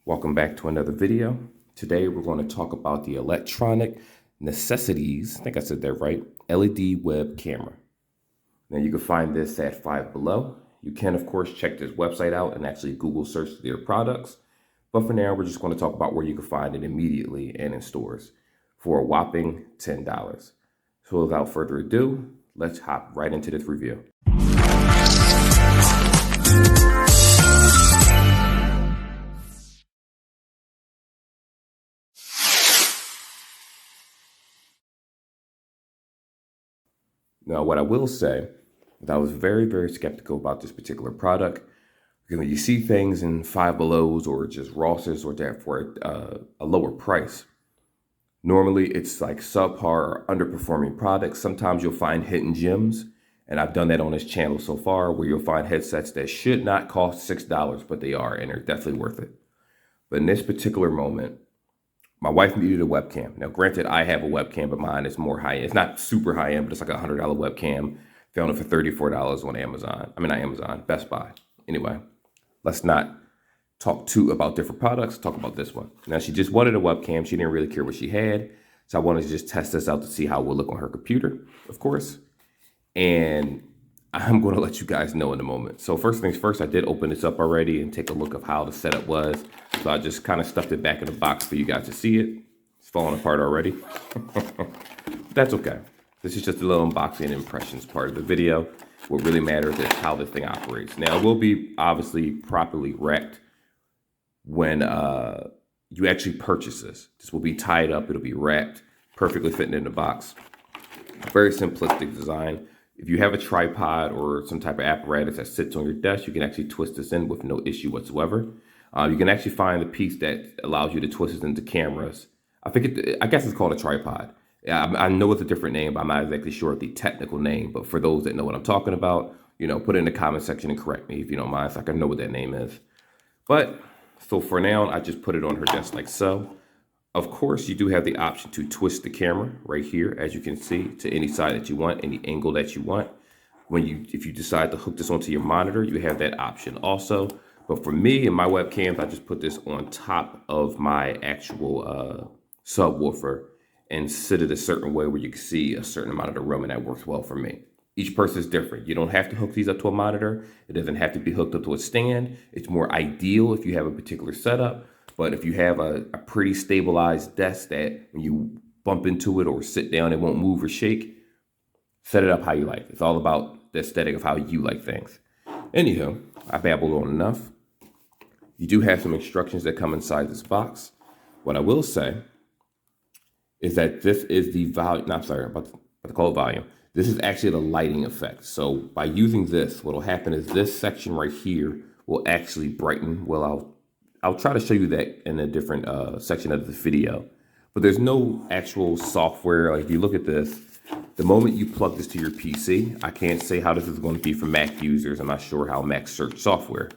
Welcome back to another video. Today we're going to talk about the electronic necessities, I think I said that right, LED web camera. Now you can find this at Five Below. You can of course check this website out and actually Google search their products. But for now we're just going to talk about where you can find it immediately and in stores for a whopping $10. So without further ado, let's hop right into this review. Now, what I will say is I was very skeptical about this particular product because when you see things in Five Belows or just Ross's or that for a lower price, normally it's like subpar or underperforming products. Sometimes you'll find hidden gems, and I've done that on this channel so far, where you'll find headsets that should not cost $6, but they are, and they're definitely worth it. But in this particular moment, my wife needed a webcam. Now, granted, I have a webcam, but mine is more high-end. It's not super high-end, but it's like a $100 webcam. Found it for $34 on Amazon. I mean, not Amazon, Best Buy. Anyway, let's not talk too about different products. Talk about this one. Now, she just wanted a webcam. She didn't really care what she had. So I wanted to just test this out to see how it would look on her computer, of course. And I'm going to let you guys know in a moment. So first things first, I did open this up already and take a look of how the setup was. So I just kind of stuffed it back in the box for you guys to see it. It's falling apart already. That's okay. This is just a little unboxing and impressions part of the video. What really matters is how this thing operates. Now, it will be obviously properly wrapped when you actually purchase this. This will be tied up. It'll be wrapped, perfectly fitting in the box. Very simplistic design. If you have a tripod or some type of apparatus that sits on your desk, you can actually twist this in with no issue whatsoever. You can actually find the piece that allows you to twist it into cameras. I guess it's called a tripod. I know it's a different name, but I'm not exactly sure of the technical name. But for those that know what I'm talking about, put it in the comment section and correct me if you don't mind, so I can know what that name is. But so for now, I just put it on her desk like so. Of course, you do have the option to twist the camera right here, as you can see, to any side that you want, any angle that you want. If you decide to hook this onto your monitor, you have that option also. But for me and my webcams, I just put this on top of my actual subwoofer and sit it a certain way where you can see a certain amount of the room, and that works well for me. Each person is different. You don't have to hook these up to a monitor. It doesn't have to be hooked up to a stand. It's more ideal if you have a particular setup. But if you have a pretty stabilized desk that when you bump into it or sit down, it won't move or shake, set it up how you like. It's all about the aesthetic of how you like things. Anywho, I babbled on enough. You do have some instructions that come inside this box. What I will say is that this is the volume. No, I'm sorry, I'm about to call it volume. This is actually the lighting effect. So by using this, what will happen is this section right here will actually brighten. Well, I'll try to show you that in a different section of the video. But there's no actual software. Like if you look at this, the moment you plug this to your PC, I can't say how this is going to be for Mac users. I'm not sure how Mac search software.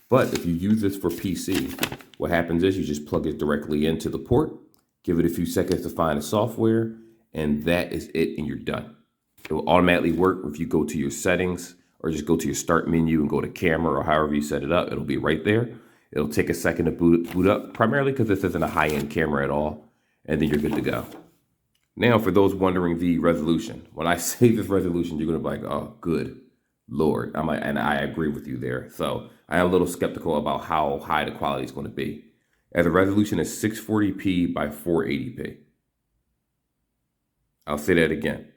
But if you use this for PC, what happens is you just plug it directly into the port, give it a few seconds to find the software, and that is it, and you're done. It will automatically work if you go to your settings or just go to your start menu and go to camera or however you set it up. It'll be right there. It'll take a second to boot up, primarily because this isn't a high-end camera at all, and then you're good to go. Now, for those wondering the resolution, when I say this resolution, you're going to be like, oh, good Lord. And I agree with you there. So I am a little skeptical about how high the quality is going to be. As the resolution is 640p by 480p. I'll say that again.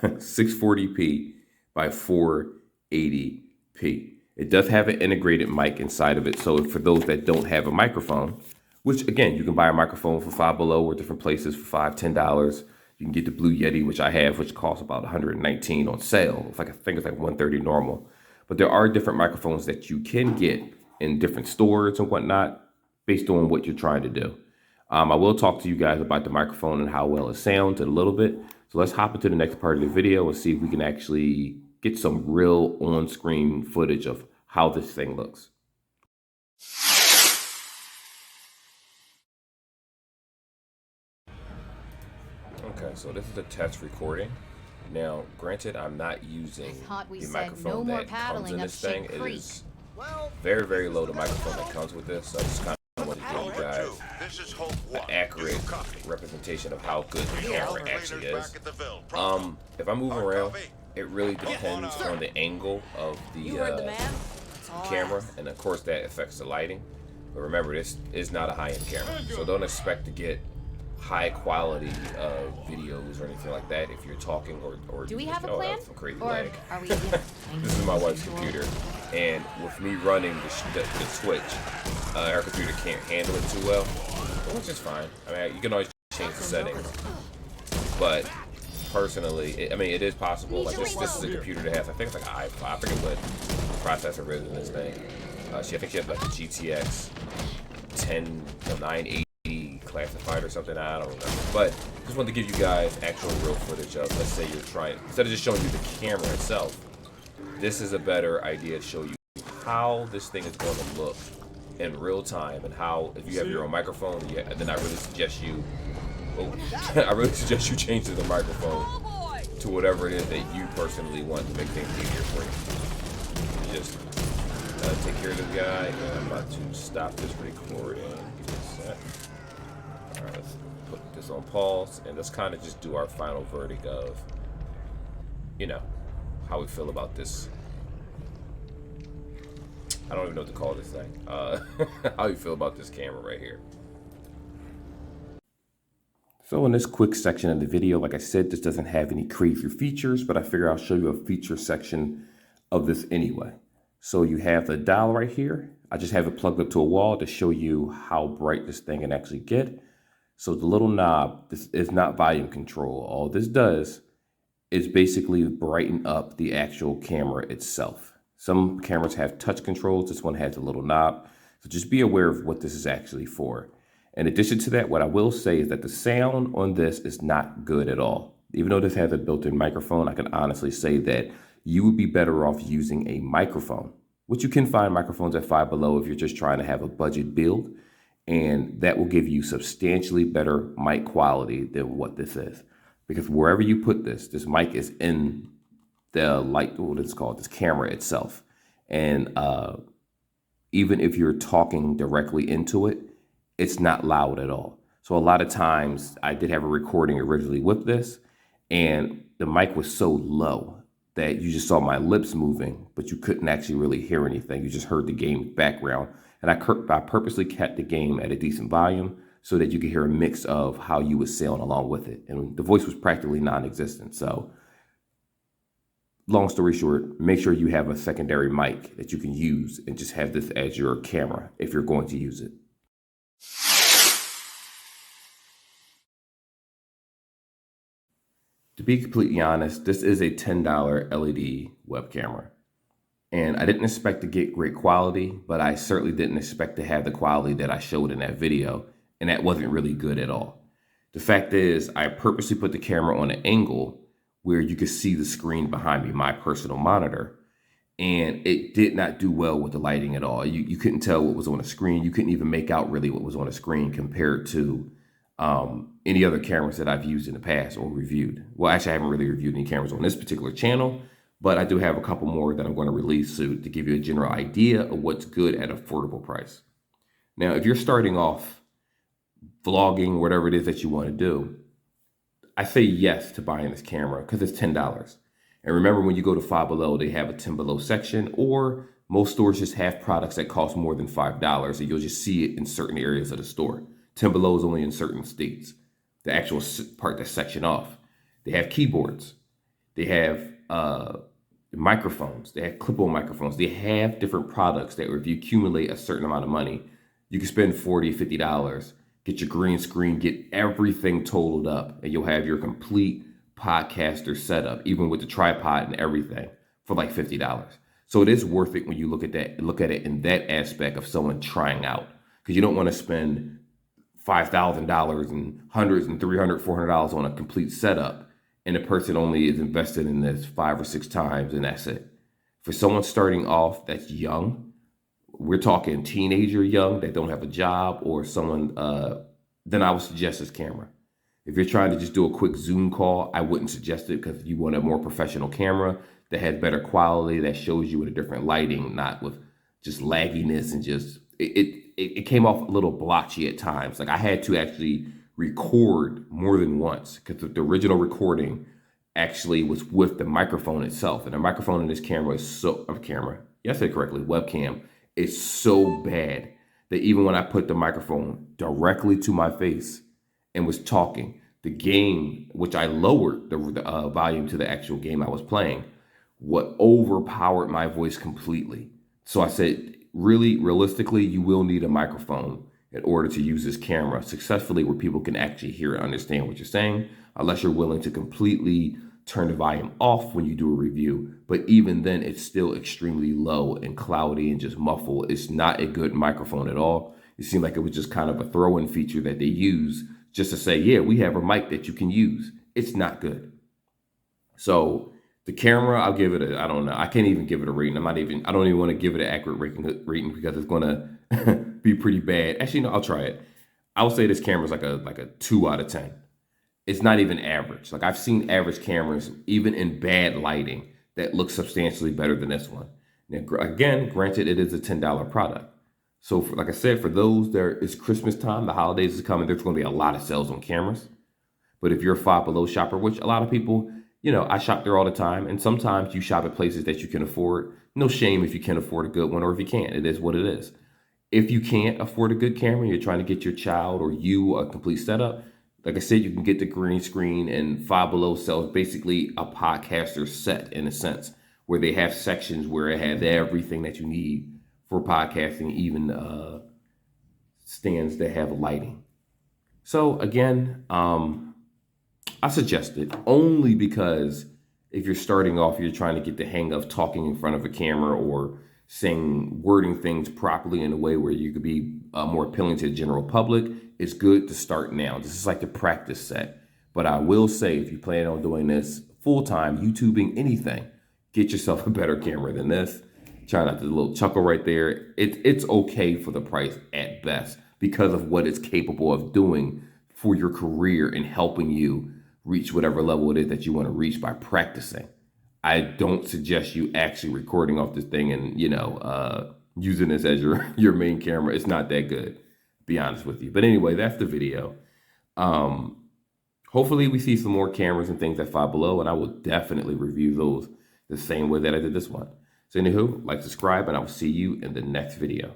640p by 480p. It does have an integrated mic inside of it. So for those that don't have a microphone, which again, you can buy a microphone for Five Below or different places for $5, $10. You can get the Blue Yeti, which I have, which costs about $119 on sale. I think it's like $130 normal. But there are different microphones that you can get in different stores and whatnot based on what you're trying to do. I will talk to you guys about the microphone and how well it sounds in a little bit. So let's hop into the next part of the video and see if we can actually get some real on-screen footage of how this thing looks. Okay, so this is a test recording. Now, granted, I'm not using the microphone that comes in this thing. It is very low, the microphone that comes with this. So I'm just kind I want to give you guys an accurate representation of how good the camera actually is. If I move around, it really depends on the angle of the camera, and of course that affects the lighting. But remember, this is not a high-end camera, so don't expect to get high quality videos or anything like that if you're talking or do we have a plan? Some crazy lag. Are we? This is my wife's computer, and with me running the switch, our computer can't handle it too well, which is fine. I mean, you can always change the settings, but personally, it is possible. Like this is a computer that has, I think it's like an i5. I forget what processor is in this thing. I think she has like a GTX 980 classified or something. I don't remember. But just wanted to give you guys actual real footage of, let's say you're trying, instead of just showing you the camera itself, this is a better idea to show you how this thing is going to look in real time, and how, if you have your own microphone, then I really suggest you change the microphone to whatever it is that you personally want to make things easier for you. Just take care of this guy, and I'm about to stop this recording. Give me a sec. Alright, let's put this on pause, and let's kind of just do our final verdict of, how we feel about this. I don't even know what to call this thing. How you feel about this camera right here. So in this quick section of the video, like I said, this doesn't have any crazy features, but I figure I'll show you a feature section of this anyway. So you have the dial right here. I just have it plugged up to a wall to show you how bright this thing can actually get. So the little knob, this is not volume control. All this does is basically brighten up the actual camera itself. Some cameras have touch controls. This one has a little knob. So just be aware of what this is actually for. In addition to that, what I will say is that the sound on this is not good at all. Even though this has a built-in microphone, I can honestly say that you would be better off using a microphone, which you can find microphones at Five Below if you're just trying to have a budget build. And that will give you substantially better mic quality than what this is. Because wherever you put this mic is in the this camera itself. And even if you're talking directly into it, it's not loud at all. So a lot of times, I did have a recording originally with this, and the mic was so low that you just saw my lips moving, but you couldn't actually really hear anything. You just heard the game background. And I purposely kept the game at a decent volume so that you could hear a mix of how you would sound along with it. And the voice was practically non-existent. So long story short, make sure you have a secondary mic that you can use and just have this as your camera if you're going to use it. To be completely honest, this is a $10 LED web camera. And I didn't expect to get great quality, but I certainly didn't expect to have the quality that I showed in that video. And that wasn't really good at all. The fact is, I purposely put the camera on an angle where you could see the screen behind me, my personal monitor. And it did not do well with the lighting at all. You couldn't tell what was on the screen. You couldn't even make out really what was on the screen compared to any other cameras that I've used in the past or reviewed. Well, actually, I haven't really reviewed any cameras on this particular channel, but I do have a couple more that I'm going to release to give you a general idea of what's good at affordable price. Now, if you're starting off vlogging, whatever it is that you want to do, I say yes to buying this camera because it's $10. And remember, when you go to Five Below, they have a 10 Below section, or most stores just have products that cost more than $5, and you'll just see it in certain areas of the store. 10 Below is only in certain states. The actual part that's sectioned off. They have keyboards. They have microphones. They have clip-on microphones. They have different products that if you accumulate a certain amount of money, you can spend $40, $50, get your green screen, get everything totaled up, and you'll have your complete podcaster setup, even with the tripod and everything, for like $50. So it is worth it when you look at it in that aspect of someone trying out, because you don't want to spend $5,000 and hundreds and $300, $400 on a complete setup, and the person only is invested in this 5 or 6 times, and that's it. For someone starting off that's young, we're talking teenager young that don't have a job, or someone, then I would suggest this camera. If you're trying to just do a quick Zoom call, I wouldn't suggest it, because you want a more professional camera that has better quality, that shows you with a different lighting, not with just lagginess and just, it it came off a little blotchy at times. Like I had to actually record more than once because the original recording actually was with the microphone itself. And the microphone in this camera is yes, I said correctly, webcam is so bad that even when I put the microphone directly to my face and was talking, the game, which I lowered the volume to the actual game I was playing, what overpowered my voice completely. So I said, really, realistically, you will need a microphone in order to use this camera successfully where people can actually hear and understand what you're saying, unless you're willing to completely turn the volume off when you do a review. But even then, it's still extremely low and cloudy and just muffled. It's not a good microphone at all. It seemed like it was just kind of a throw-in feature that they use just to say, yeah, we have a mic that you can use. It's not good. So the camera, I'll give it I don't know. I can't even give it a rating. I don't even want to give it an accurate rating because it's going to be pretty bad. Actually, no, I'll try it. I would say this camera is like a 2 out of 10. It's not even average. Like I've seen average cameras, even in bad lighting, that look substantially better than this one. Now, again, granted, it is a $10 product. So like I said, for those it's Christmas time, the holidays is coming, there's going to be a lot of sales on cameras. But if you're a Five Below shopper, which a lot of people, I shop there all the time. And sometimes you shop at places that you can afford. No shame if you can afford a good one or if you can't. It is what it is. If you can't afford a good camera, you're trying to get your child or you a complete setup. Like I said, you can get the green screen, and Five Below sells basically a podcaster set in a sense, where they have sections where it has everything that you need for podcasting, even stands that have lighting. So again, I suggest it only because if you're starting off, you're trying to get the hang of talking in front of a camera or wording things properly in a way where you could be more appealing to the general public. It's good to start now. This is like the practice set. But I will say, if you plan on doing this full-time, YouTubing, anything, get yourself a better camera than this. Try not to do a little chuckle right there. It's okay for the price at best because of what it's capable of doing for your career and helping you reach whatever level it is that you want to reach by practicing. I don't suggest you actually recording off this thing and, using this as your main camera. It's not that good, to be honest with you. But anyway, that's the video. Hopefully we see some more cameras and things at Five Below, and I will definitely review those the same way that I did this one. So anywho, like, subscribe, and I will see you in the next video.